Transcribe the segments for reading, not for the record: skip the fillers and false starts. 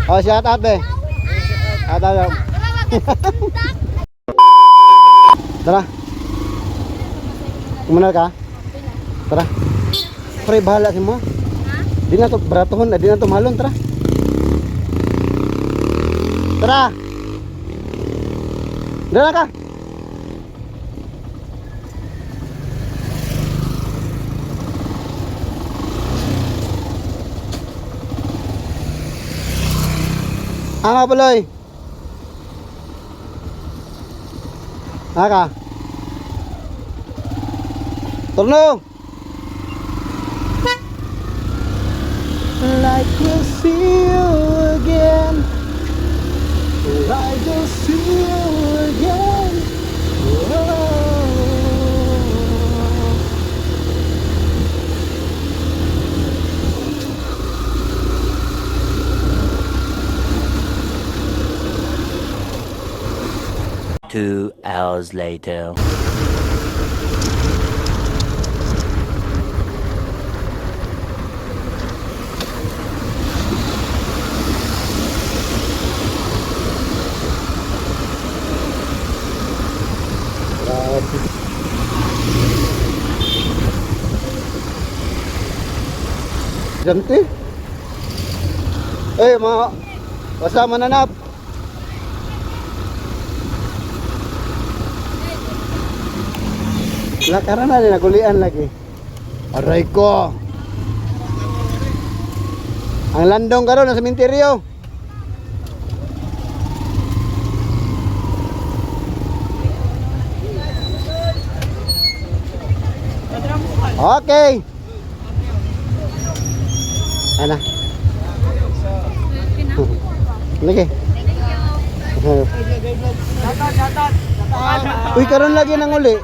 Oh, shout out be. Shout out. Tara. Kumanar ka? Tara. Pre, bahala si mo. Di na to baratuhon, di na to malon, tara. Tara. Dala ka. Nga paloy. Ka. Turno. Like we'll see you again. Like we'll see you again. Whoa. 2 hours later. Ganti. Eh, mga kasama na nap. Lakaran na din, nagulian lagi. Aray ko. Ang landong karon sa sementeryo. Okay. Ana. Lagi. Uy, karon lagi nang uli.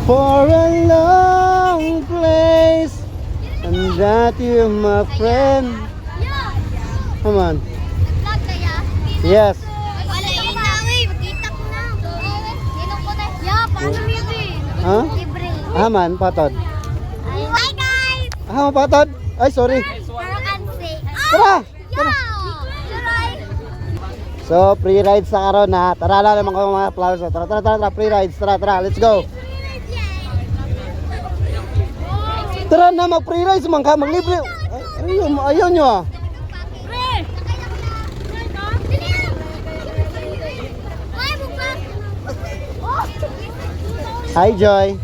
For a long place, and that you're my friend. Come on. Yes. Ha? Aman, patod. Hi guys! Ah, patod. Ay, sorry. Tara! Tara! So, free rides sa karon na. Tara lang naman ko mga flowers. Tara, tara, tara, free rides. Tara, tara, let's go. Tara na, mag-free rides. Mag-libre. Ayaw nyo ah. Hi, Joy.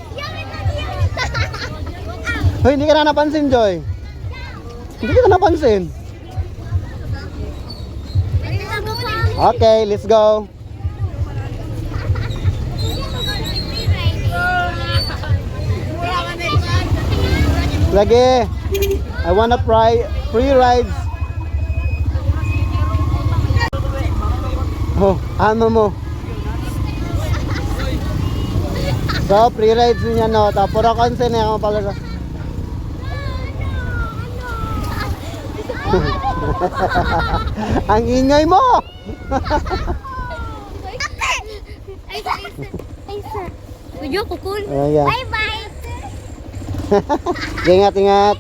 Hoy, hindi ka na napansin, Joy. Hindi ka na napansin. Okay, let's go. Lagi. I wanna free rides. Oh, ano mo? So, free rides niya no. Tapos puro konsen na ako pala. Ang ingay mo. Ay, sir. Video ko cool. Ayan. Bye-bye. Ingat, ingat.